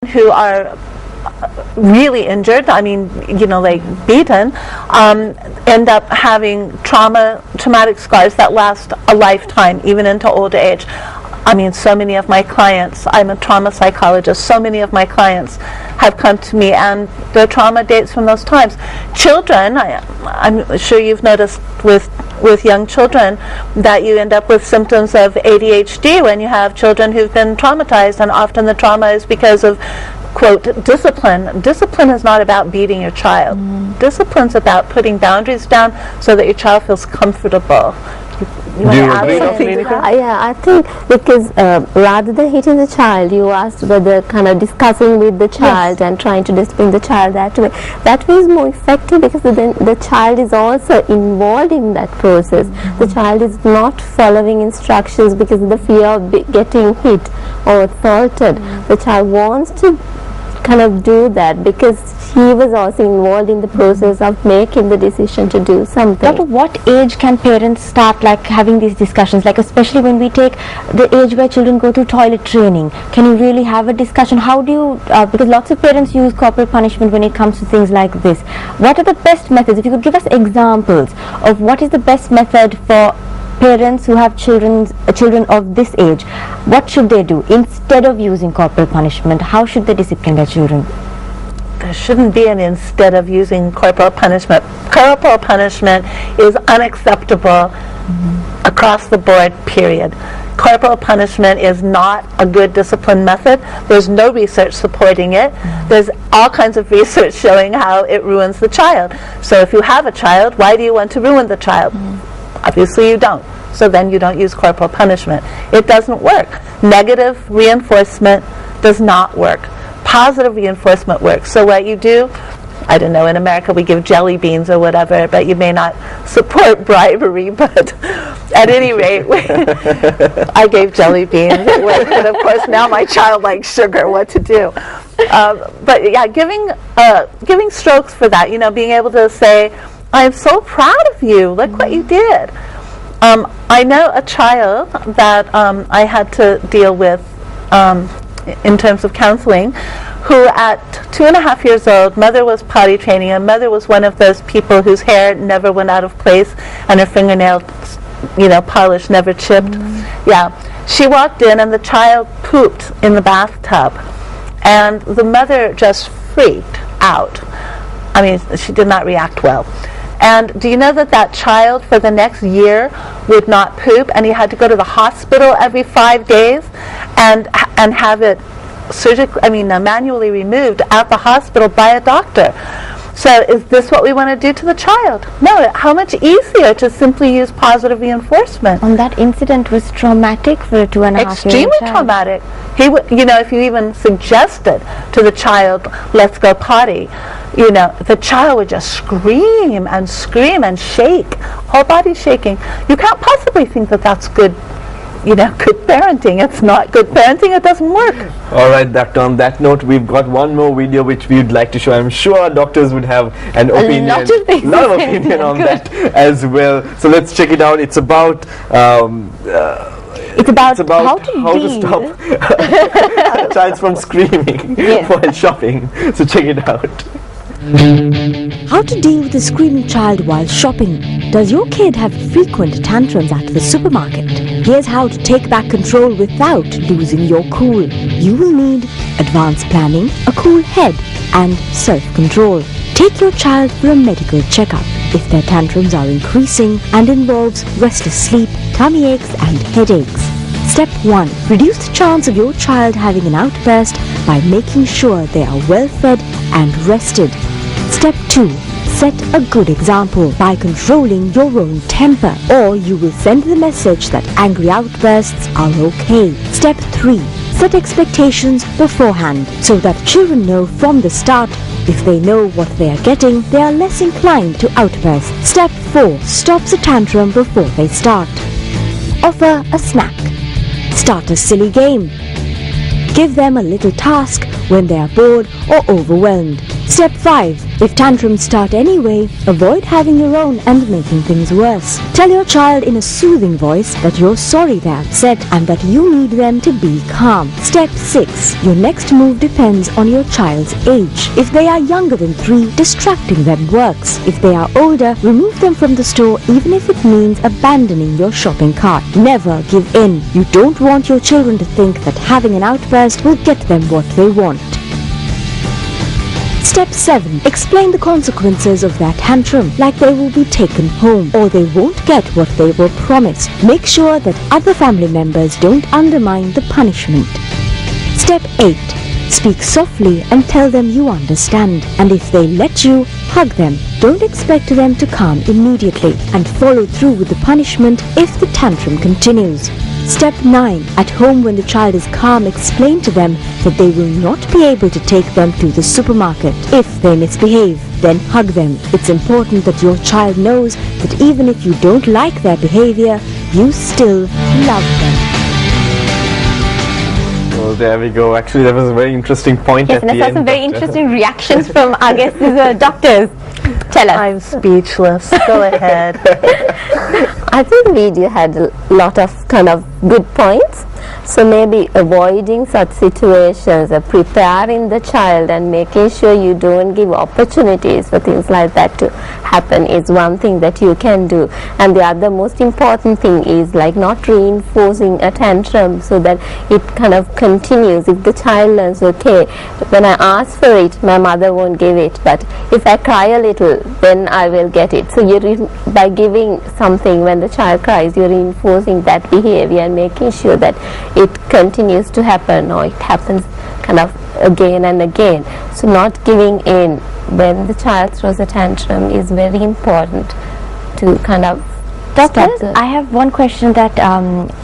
who are really injured, I mean, like beaten, end up having traumatic scars that last a lifetime, even into old age. I mean, so many of my clients, I'm a trauma psychologist, so many of my clients have come to me and their trauma dates from those times. Children, I'm sure you've noticed with young children that you end up with symptoms of ADHD when you have children who've been traumatized, and often the trauma is because of, quote, discipline. Discipline is not about beating your child. Discipline's about putting boundaries down so that your child feels comfortable. Do you agree, Dr. Yeah, I think because rather than hitting the child, you asked whether kind of discussing with the child and trying to discipline the child that way. That way is more effective because then the child is also involved in that process. The child is not following instructions because of the fear of getting hit or assaulted. The child wants to kind of do that because he was also involved in the process of making the decision to do something. Doctor, what age can parents start having these discussions, especially when we take the age where children go through toilet training? Can you really have a discussion? How do you, because lots of parents use corporal punishment when it comes to things like this. What are the best methods? If you could give us examples of what is the best method for parents who have children of this age, what should they do instead of using corporal punishment? How should they discipline their children? There shouldn't be an instead of using corporal punishment. Corporal punishment is unacceptable across the board, period. Corporal punishment is not a good discipline method. There's no research supporting it. There's all kinds of research showing how it ruins the child. So if you have a child, why do you want to ruin the child? Obviously you don't. So then you don't use corporal punishment. It doesn't work. Negative reinforcement does not work. Positive reinforcement works. So what you do, I don't know, in America we give jelly beans or whatever, but you may not support bribery, but at any rate, I gave jelly beans, and of course now my child likes sugar, what to do? But yeah, giving strokes for that, being able to say, I'm so proud of you, look what you did. I know a child that I had to deal with in terms of counseling, who at 2.5 years old, mother was potty training, and mother was one of those people whose hair never went out of place and her fingernails, polished, never chipped. Yeah, she walked in and the child pooped in the bathtub, and the mother just freaked out. I mean, she did not react well. And do you know that child for the next year would not poop, and he had to go to the hospital every 5 days and have it manually removed at the hospital by a doctor. So is this what we want to do to the child? No, how much easier to simply use positive reinforcement. And that incident was traumatic for a 2.5-year-old child. Extremely traumatic. He would, if you even suggested to the child, let's go potty, the child would just scream and shake, whole body shaking. You can't possibly think that that's good, good parenting. It's not good parenting. It doesn't work. All right, Doctor, on that note, we've got one more video which we'd like to show. I'm sure doctors would have an opinion, lot of opinion on that as well. So let's check it out. It's about how to stop a child from screaming while shopping. So check it out. How to deal with a screaming child while shopping. Does your kid have frequent tantrums at the supermarket? Here's how to take back control without losing your cool. You will need advanced planning, a cool head, and self-control. Take your child for a medical checkup if their tantrums are increasing and involves restless sleep, tummy aches, and headaches. Step 1. Reduce the chance of your child having an outburst by making sure they are well fed and rested. Step 2. Set a good example by controlling your own temper, or you will send the message that angry outbursts are okay. Step 3. Set expectations beforehand so that children know from the start if they know what they are getting, they are less inclined to outburst. Step 4. Stops a tantrum before they start. Offer a snack. Start a silly game. Give them a little task when they are bored or overwhelmed. Step 5. If tantrums start anyway, avoid having your own and making things worse. Tell your child in a soothing voice that you're sorry they're upset and that you need them to be calm. Step 6. Your next move depends on your child's age. If they are younger than 3, distracting them works. If they are older, remove them from the store even if it means abandoning your shopping cart. Never give in. You don't want your children to think that having an outburst will get them what they want. Step 7. Explain the consequences of that tantrum, like they will be taken home or they won't get what they were promised. Make sure that other family members don't undermine the punishment. Step 8. Speak softly and tell them you understand. And if they let you, hug them. Don't expect them to calm immediately and follow through with the punishment if the tantrum continues. Step 9. At home, when the child is calm, explain to them that they will not be able to take them to the supermarket if they misbehave. Then hug them. It's important that your child knows that even if you don't like their behavior, you still love them. Well, there we go. Actually, that was a very interesting point at the end. Yes, and I saw some very interesting reactions from our guests, doctors. Tell us. I'm speechless. Go ahead. I think the video had a lot of kind of good points. So maybe avoiding such situations, preparing the child and making sure you don't give opportunities for things like that to happen is one thing that you can do. And the other most important thing is like not reinforcing a tantrum so that it kind of continues. If the child learns, okay, when I ask for it, my mother won't give it, but if I cry a little, then I will get it. So you're by giving something when the child cries, you're reinforcing that behavior and making sure that it continues to happen or it happens kind of again and again. So not giving in when the child throws a tantrum is very important to kind of Doctors, I have one question that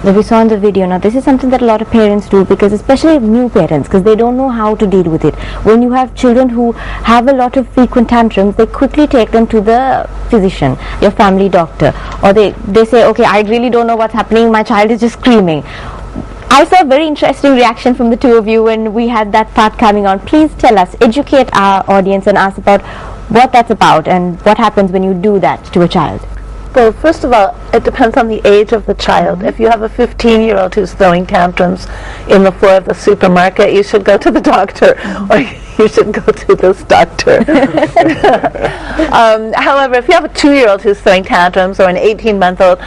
we saw in the video. Now, this is something that a lot of parents do, because especially new parents, because they don't know how to deal with it. When you have children who have a lot of frequent tantrums, they quickly take them to the physician, your family doctor, or they say, okay, I really don't know what's happening, my child is just screaming. I saw a very interesting reaction from the two of you when we had that part coming on. Please tell us, educate our audience and ask about what that's about and what happens when you do that to a child. Well, first of all, it depends on the age of the child. If you have a 15-year-old who's throwing tantrums in the floor of the supermarket, you should go to the doctor, or you should go to this doctor. However, if you have a 2-year-old who's throwing tantrums, or an 18-month-old,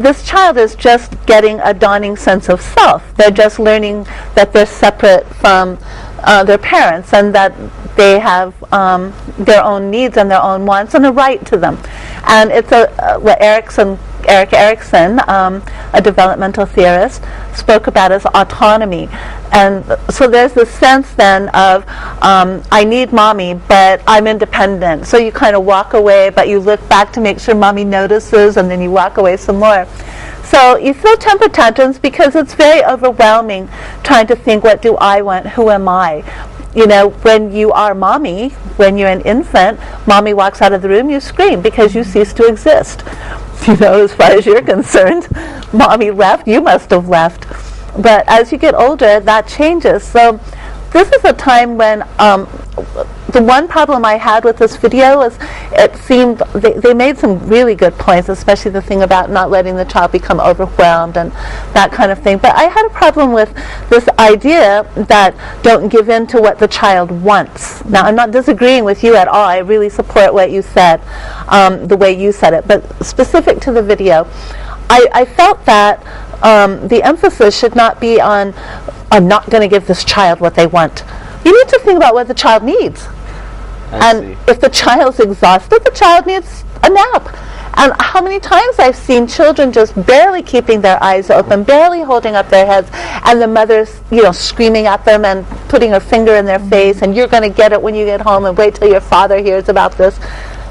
this child is just getting a dawning sense of self. They're just learning that they're separate from their parents, and that they have their own needs and their own wants and a right to them. And it's what Erik Erikson, a developmental theorist, spoke about as autonomy. And so there's this sense then of I need mommy, but I'm independent. So you kind of walk away, but you look back to make sure mommy notices, and then you walk away some more. So you throw temper tantrums because it's very overwhelming trying to think, what do I want? Who am I? You know, when you are mommy, when you're an infant, mommy walks out of the room, you scream because you cease to exist. You know, as far as you're concerned, mommy left, you must have left. But as you get older, that changes. So this is a time when the one problem I had with this video is it seemed they made some really good points, especially the thing about not letting the child become overwhelmed and that kind of thing. But I had a problem with this idea that don't give in to what the child wants. Now, I'm not disagreeing with you at all. I really support what you said, the way you said it. But specific to the video, I felt that the emphasis should not be on, I'm not going to give this child what they want. You need to think about what the child needs. And if the child's exhausted, the child needs a nap. And how many times I've seen children just barely keeping their eyes open, barely holding up their heads, and the mother's, you know, screaming at them and putting her finger in their face, and you're going to get it when you get home, and wait till your father hears about this.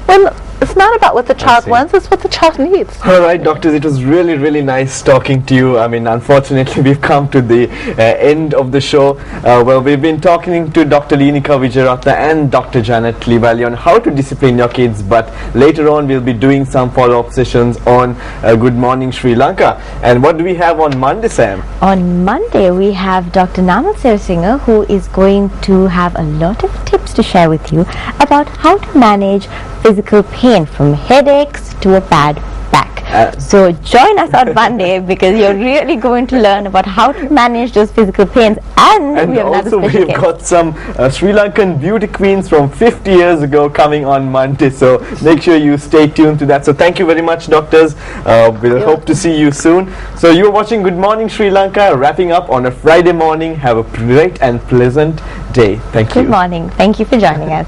When It's not about what the child see. wants, it's what the child needs. All right, doctors, it was really, really nice talking to you. I mean, unfortunately, we've come to the end of the show. Well, we've been talking to Dr. Linika Vijayaratna and Dr. Janet Livali on how to discipline your kids, but later on we'll be doing some follow-up sessions on Good Morning Sri Lanka. And what do we have on Monday, Sam? On Monday, we have Dr. Namal Sirsinger, who is going to have a lot of tips to share with you about how to manage physical pain from headaches to a bad back. So join us on Monday because you're really going to learn about how to manage those physical pains, and we have also another special we've got some Sri Lankan beauty queens from 50 years ago coming on Monday, so make sure you stay tuned to that. So thank you very much, doctors. We'll hope to see you soon. So you're watching Good Morning Sri Lanka, wrapping up on a Friday morning. Have a great and pleasant day. Thank you. Good morning. Thank you for joining us.